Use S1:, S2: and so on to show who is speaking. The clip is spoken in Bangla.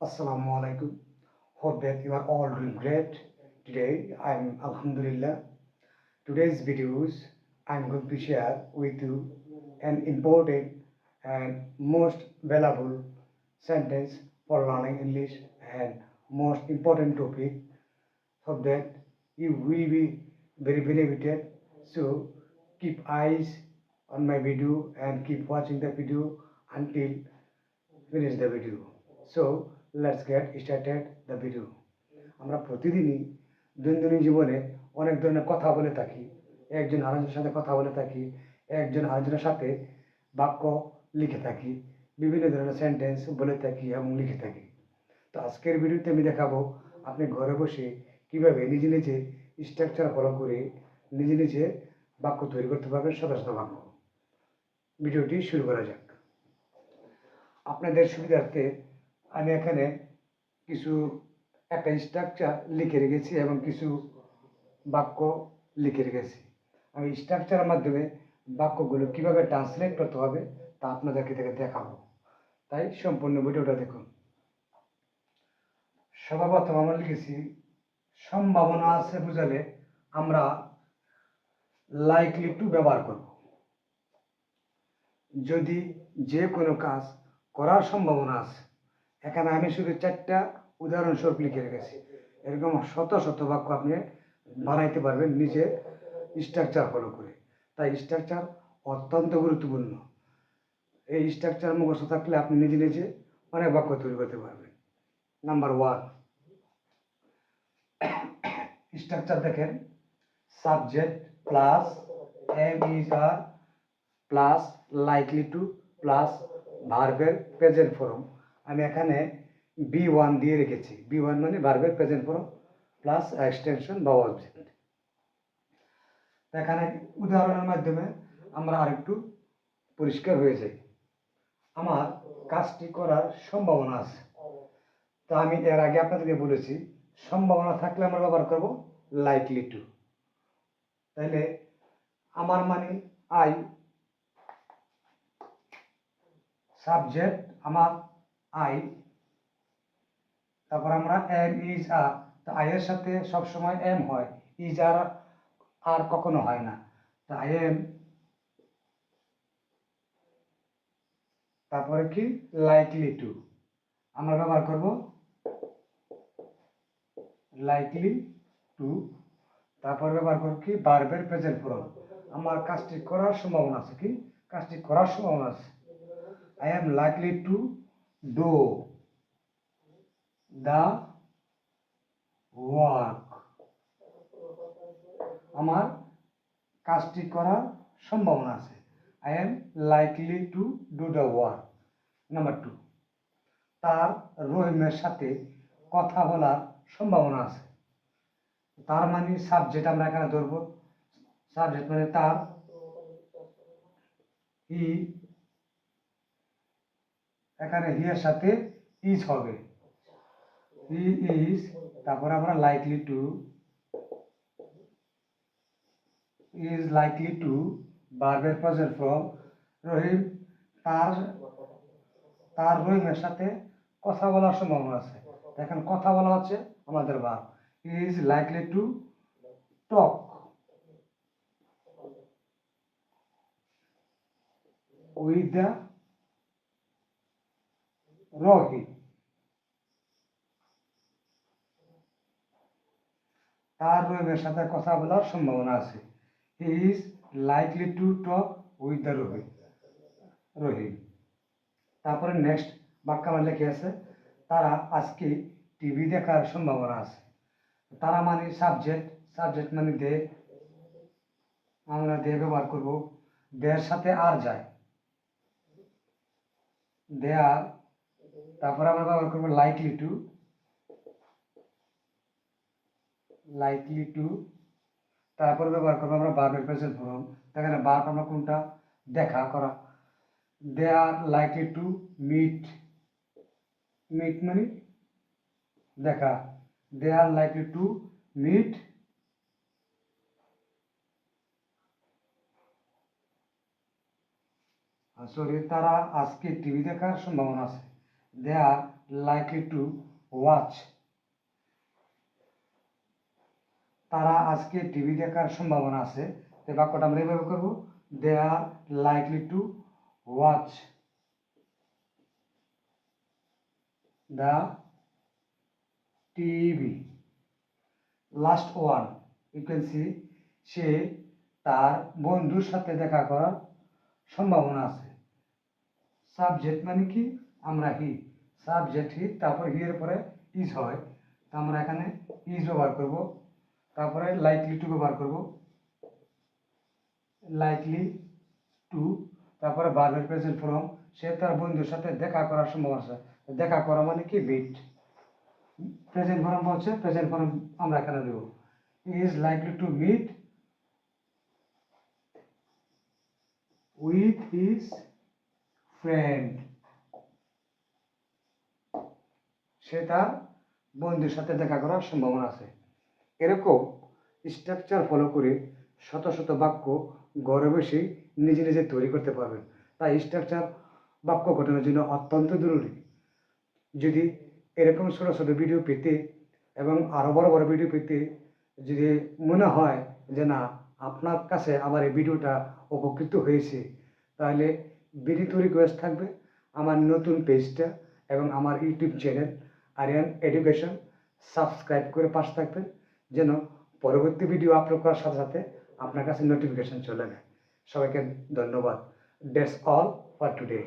S1: Assalamu alaikum. Hope that you are all doing great. Today I'm Alhamdulillah. Today's videos I'm going to share with you an important and most valuable sentence for learning English and most important topic. Hope that you will be very benefited. So keep eyes on my video and keep watching the video until finish the video. So let's get started the video. আমরা প্রতিদিনই দৈনন্দিন জীবনে অনেক ধরনের কথা বলে থাকি, একজন আরেকজনের সাথে কথা বলে থাকি, একজন আরেকজনের সাথে বাক্য লিখে থাকি, বিভিন্ন ধরনের সেন্টেন্স বলে থাকি এবং লিখে থাকি। তো আজকের ভিডিওতে আমি দেখাবো আপনি ঘরে বসে কিভাবে নিজে নিজে স্ট্রাকচার ফলো করে নিজে নিজে বাক্য তৈরি করতে পারবেন, শত শত বাক্য। ভিডিওটি শুরু করা যাক। আপনাদের সুবিধার্থে আমি এখানে একটা স্ট্রাকচার লিখে রেখেছি এবং কিছু বাক্য লিখে রেখেছি। আমি স্ট্রাকচারের মাধ্যমে বাক্যগুলো কিভাবে ট্রান্সলেট করতে হবে তা আপনাদেরকে দেখাবো, তাই সম্পূর্ণ ভিডিওটা দেখুন। সর্বপ্রথম আমরা লিখেছি সম্ভাবনা আছে বুঝালে আমরা লাইকলি টু ব্যবহার করব। যদি যে কোনো কাজ করার সম্ভাবনা আছে, এখানে আমি শুধু 4টা উদাহরণস্বরূপ লিখে রেখেছি। এরকম শত শত বাক্য আপনি বানাইতে পারবেন নিজে স্ট্রাকচার ফলো করে। তাই স্ট্রাকচার অত্যন্ত গুরুত্বপূর্ণ। এই স্ট্রাকচার মুখস্থ থাকলে আপনি নিজে নিজে অনেক বাক্য তৈরি করতে পারবেন। নাম্বার 1 স্ট্রাকচার দেখেন, subject plus am is are plus likely to plus ভার্বের প্রেজেন্ট ফর্ম। আমি এখানে B1 দিয়ে রেখেছি। B1 মানে ভার্বের প্রেজেন্ট ফর্ম প্লাস এক্সটেনশন বা অবজেক্ট। এখানে উদাহরণের মাধ্যমে আমরা আরেকটু পরিষ্কার হয়ে যাই। আমার কাজটি করার সম্ভাবনা আছে। তা আমি এর আগে আপনাদেরকে বলেছি সম্ভাবনা থাকলে আমরা ব্যবহার করব লাইকলি টু। তাহলে আমার মানে আই, সাবজেক্ট আমার আই, তারপর আমরা এম ইজ আর, তো আই এর সাথে সবসময় এম হয়, ইজ আর কখনো হয় না। তো আই এম, তারপরে কি লাইকলি টু, আমরা ব্যবহার করব লাইকলি টু। তারপর ব্যবহার করব কি ভার্বের প্রেজেন্ট ফর্ম। আমার কাজটি করার সম্ভাবনা আছে, কি কাজটি করার সম্ভাবনা আছে। I am likely to do the work. আমার কাজটি করার সম্ভাবনা আছে। I am likely to do the work. Number 2, তার রহিমের সাথে কথা বলার সম্ভাবনা আছে। তার মানে সাবজেক্ট আমরা এখানে ধরবো। সাবজেক্ট মানে তার, হি, এখানে হি এর সাথে ইজ হবে, হি ইজ। তারপর আমরা likely to, is likely two ভার্বের প্রেজেন্ট ফর্ম রহিম, তার রহিমের সাথে কথা বলার সম্ভাবনা আছে। এখন কথা বলা হচ্ছে আমাদের verb. Is likely to talk with the Rahim. তার রহিমের সাথে কথা বলার সম্ভাবনা আছে। He is likely to talk with the Rahim. তারপরে নেক্সট বাক্য আমার লেখে আছে, তারা আজকে টিভি দেখার সম্ভাবনা আছে। তারা মানে সাবজেক্ট, সাবজেক্ট মানে দে, আমরা দে ব্যবহার করব। দের সাথে আর যায়, দে আর। তারপরে আমরা ব্যবহার করবো লাইকলি টু, লাইকলি টু। তারপরে ব্যবহার করবো আমরা ভার্বের প্রেজেন্ট ফর্ম। এখানে ভার্ব আমরা কোনটা, দেখা করা। They are likely to meet, meet মানে দেখা। They are likely to meet তারা আজকে টিভি দেখার সম্ভাবনা আছে। They are likely to watch, তারা আজকে টিভি দেখার সম্ভাবনা আছে। তো বাক্যটা আমরা এইভাবে করবো, they are likely to watch the TV. Last one, you can see, সে তার বন্ধুর সাথে দেখা করার সম্ভাবনা আছে। সাবজেক্ট মানে কি, আমরা হি, সাবজেক্ট হি, তারপর হি এর পরে ইজ হয়, তো আমরা এখানে ইজ ব্যবহার করব, তারপরে লাইকলি টু ব্যবহার করব, লাইকলি টু, তারপরে ভার্বের প্রেজেন্ট ফর্ম, সে তার বন্ধুর সাথে দেখা করার সম্ভাবনা আছে। দেখা করা মানে কি, মিট। প্রেজেন্ট ফর্ম হচ্ছে, প্রেজেন্ট ফর্ম আমরা এখানে দেব, is likely to meet with his friend, সে তার বন্ধুর সাথে দেখা করার সম্ভাবনা আছে। এরকম স্ট্রাকচার ফলো করে শত শত বাক্য ঘরে বসে নিজে নিজে তৈরি করতে পারবেন। তাই স্ট্রাকচার বাক্য গঠনের জন্য অত্যন্ত জরুরি। যদি এরকম ছোটো ছোটো ভিডিও পেতে এবং আরও বড় বড় ভিডিও পেতে যদি মনে হয় যে না, আপনার কাছে আমার এই ভিডিওটা উপকৃত হয়েছে, তাহলে বিনীত রিকোয়েস্ট থাকবে আমার নতুন পেজটা এবং আমার YouTube channel Aryan Education subscribe করে পাশে থাকবেন, যেন পরবর্তী ভিডিও আপলোড করার সাথে সাথে আপনার কাছে নোটিফিকেশন চলে যায়। সবাইকে ধন্যবাদ। That's all for today.